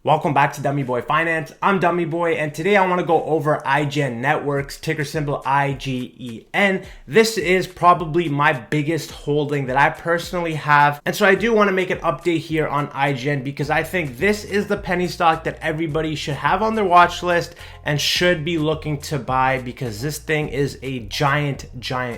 Welcome back to Dummy Boy Finance. I'm Dummy Boy, and today I want to go over IGEN Networks, ticker symbol IGEN. This is probably my biggest holding that I personally have, and so I do want to make an update here on IGEN because I think this is the penny stock that everybody should have on their watch list and should be looking to buy because this thing is a giant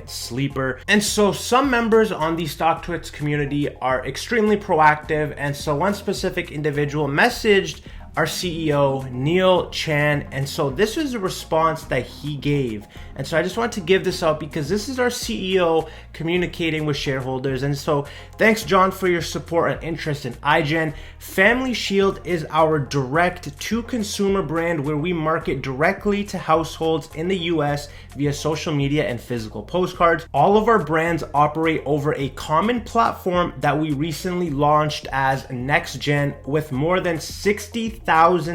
sleeper. And so some members on the StockTwits community are extremely proactive, and so one specific individual messaged our CEO, Neil Chan, and so this is a response that he gave. And so I just want to give this out because this is our CEO communicating with shareholders. And so thanks, John, for your support and interest in IGEN. Family Shield is our direct-to-consumer brand where we market directly to households in the US via social media and physical postcards. All of our brands operate over a common platform that we recently launched as NextGen with more than 60,000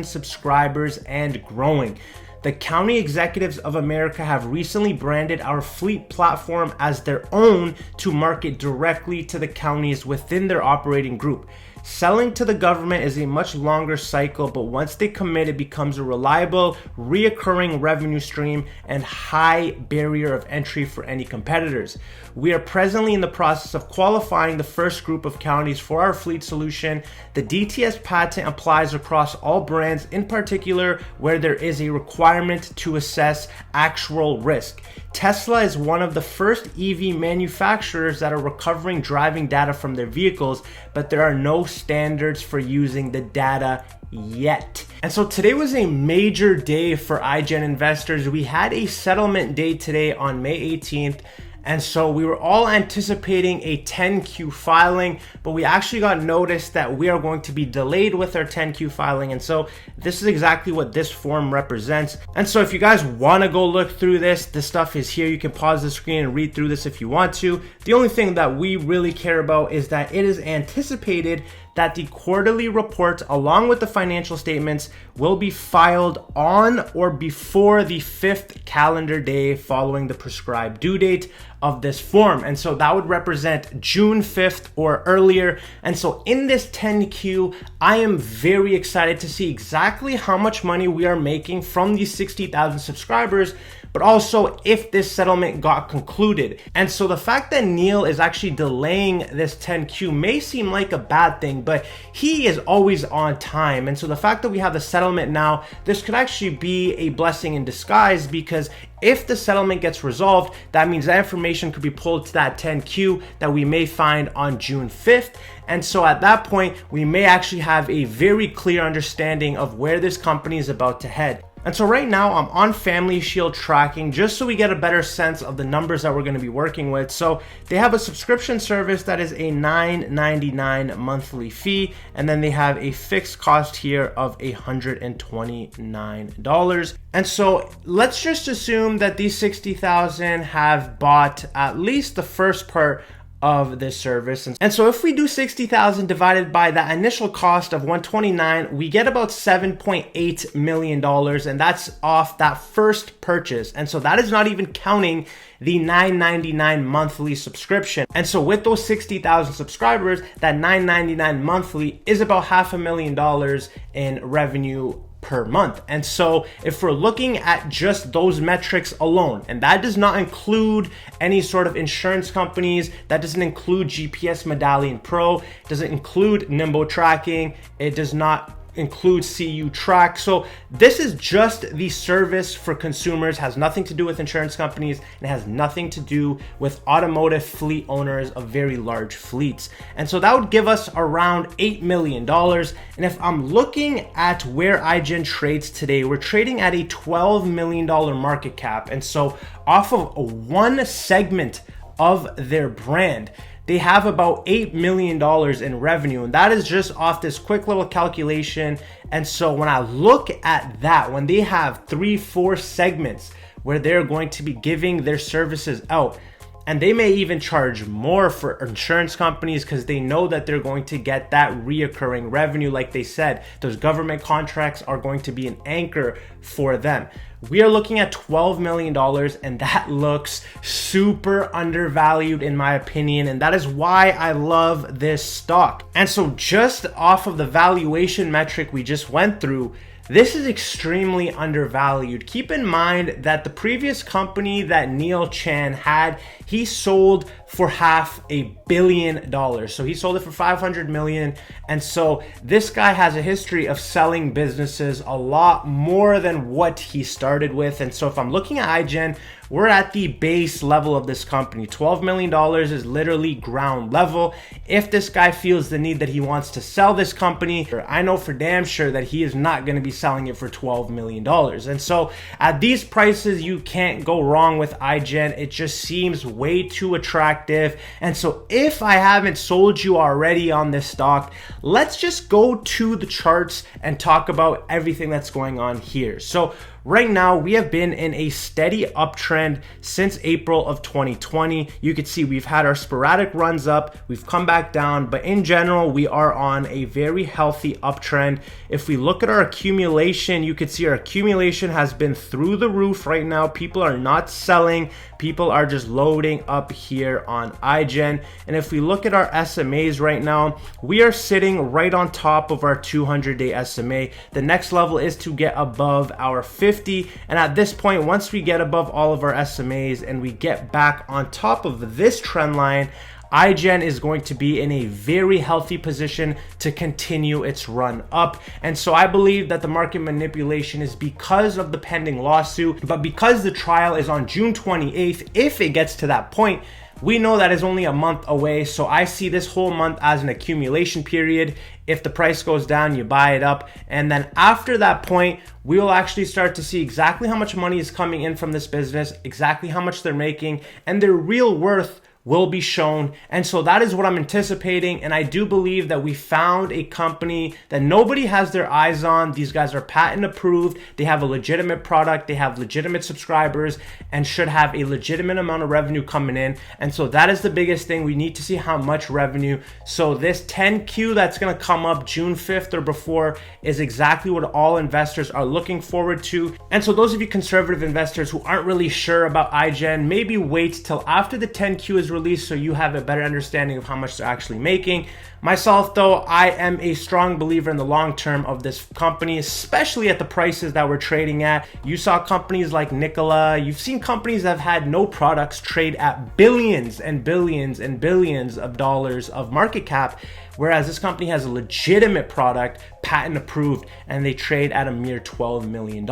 subscribers and growing. The County Executives of America have recently branded our fleet platform as their own to market directly to the counties within their operating group. Selling to the government is a much longer cycle, but once they commit, it becomes a reliable, reoccurring revenue stream and high barrier of entry for any competitors. We are presently in the process of qualifying the first group of counties for our fleet solution. The DTS patent applies across all brands, in particular where there is a requirement to assess actual risk. Tesla is one of the first EV manufacturers that are recovering driving data from their vehicles, but there are no standards for using the data yet. And so today was a major day for IGEN investors. We had a settlement day today on May 18th. And so we were all anticipating a 10Q filing, but we actually got notice that we are going to be delayed with our 10Q filing. And so this is exactly what this form represents. And so if you guys want to go look through this stuff is here. You can pause the screen and read through this if you want to. The only thing that we really care about is that it is anticipated that the quarterly report along with the financial statements will be filed on or before the 5th calendar day following the prescribed due date of this form. And so that would represent June 5th or earlier. And so in this 10Q, I am very excited to see exactly how much money we are making from these 60,000 subscribers, but also if this settlement got concluded. And so the fact that Neil is actually delaying this 10Q may seem like a bad thing, but he is always on time. And so the fact that we have the settlement now, this could actually be a blessing in disguise because if the settlement gets resolved, that means that information could be pulled to that 10Q that we may find on June 5th. And so at that point, we may actually have a very clear understanding of where this company is about to head. And so right now I'm on Family Shield tracking just so we get a better sense of the numbers that we're going to be working with. So they have a subscription service that is a $9.99 monthly fee, and then they have a fixed cost here of $129. And so let's just assume that these 60,000 have bought at least the first part of this service. And so if we do 60,000 divided by that initial cost of 129, we get about $7.8 million, and that's off that first purchase. And so that is not even counting the $9.99 monthly subscription. And so with those 60,000 subscribers, that $9.99 monthly is about $500,000 in revenue per month. And so if we're looking at just those metrics alone, and that does not include any sort of insurance companies, that doesn't include GPS Medallion Pro, doesn't include Nimbo tracking, it does not include CU track. So this is just the service for consumers, has nothing to do with insurance companies, and it has nothing to do with automotive fleet owners of very large fleets. And so that would give us around $8 million. And if I'm looking at where IGEN trades today, we're trading at a $12 million market cap. And so off of one segment of their brand, they have about $8 million in revenue, and that is just off this quick little calculation. And so when I look at that, when they have 3-4 segments where they're going to be giving their services out, and they may even charge more for insurance companies because they know that they're going to get that reoccurring revenue. Like they said, those government contracts are going to be an anchor for them. we are looking at $12 million, and that looks super undervalued in my opinion, and that is why I love this stock. And so just off of the valuation metric we just went through, this is extremely undervalued. Keep in mind that the previous company that Neil Chan had, he sold for $500 million. So he sold it for 500 million. And so this guy has a history of selling businesses a lot more than what he started with. And so if I'm looking at IGEN, we're at the base level of this company. $12 million is literally ground level. If this guy feels the need that he wants to sell this company, I know for damn sure that he is not going to be selling it for $12 million. And so at these prices, you can't go wrong with IGEN. It just seems way too attractive. And so if I haven't sold you already on this stock, let's just go to the charts and talk about everything that's going on here. So right now, we have been in a steady uptrend since April of 2020. You can see we've had our sporadic runs up, we've come back down, but in general, we are on a very healthy uptrend. If we look at our accumulation, you can see our accumulation has been through the roof right now. People are not selling. People are just loading up here on IGEN. And if we look at our SMAs right now, we are sitting right on top of our 200-day SMA. The next level is to get above our 50. And at this point, once we get above all of our SMAs and we get back on top of this trend line, IGEN is going to be in a very healthy position to continue its run up. And so I believe that the market manipulation is because of the pending lawsuit, but because the trial is on June 28th, if it gets to that point, we know that is only a month away. So I see this whole month as an accumulation period. If the price goes down, you buy it up. And then after that point, we will actually start to see exactly how much money is coming in from this business, exactly how much they're making, and their real worth will be shown. And so that is what I'm anticipating. And I do believe that we found a company that nobody has their eyes on. These guys are patent approved. They have a legitimate product. They have legitimate subscribers and should have a legitimate amount of revenue coming in. And so that is the biggest thing. We need to see how much revenue. So this 10Q that's going to come up June 5th or before is exactly what all investors are looking forward to. And so those of you conservative investors who aren't really sure about IGEN, maybe wait till after the 10Q is released so you have a better understanding of how much they're actually making. Myself though, I am a strong believer in the long term of this company, especially at the prices that we're trading at. You saw companies like Nikola, you've seen companies that have had no products trade at billions and billions and billions of dollars of market cap, whereas this company has a legitimate product, patent approved, and they trade at a mere $12 million.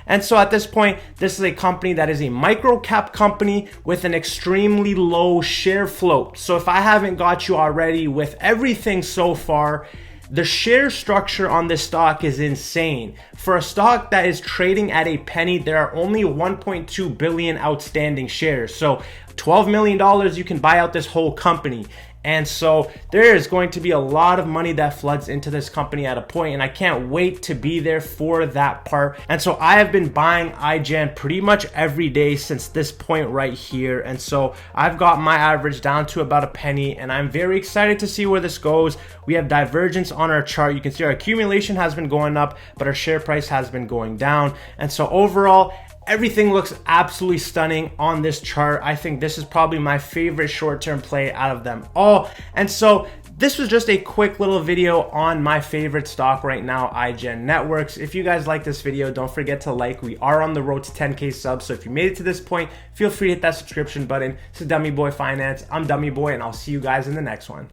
And so at this point, this is a company that is a micro cap company with an extremely low share float. So if I haven't got you already with everything so far, the share structure on this stock is insane. For a stock that is trading at a penny, there are only 1.2 billion outstanding shares. So $12 million, you can buy out this whole company. And so there is going to be a lot of money that floods into this company at a point, and I can't wait to be there for that part. And so I have been buying IGEN pretty much every day since this point right here. And so I've got my average down to about a penny, and I'm very excited to see where this goes. We have divergence on our chart. You can see our accumulation has been going up, but our share price has been going down. And so overall, everything looks absolutely stunning on this chart. I think this is probably my favorite short-term play out of them all. And so this was just a quick little video on my favorite stock right now, IGEN Networks. If you guys like this video, don't forget to like. We are on the road to 10K subs. So if you made it to this point, feel free to hit that subscription button. This is Dummy Boy Finance. I'm Dummy Boy, and I'll see you guys in the next one.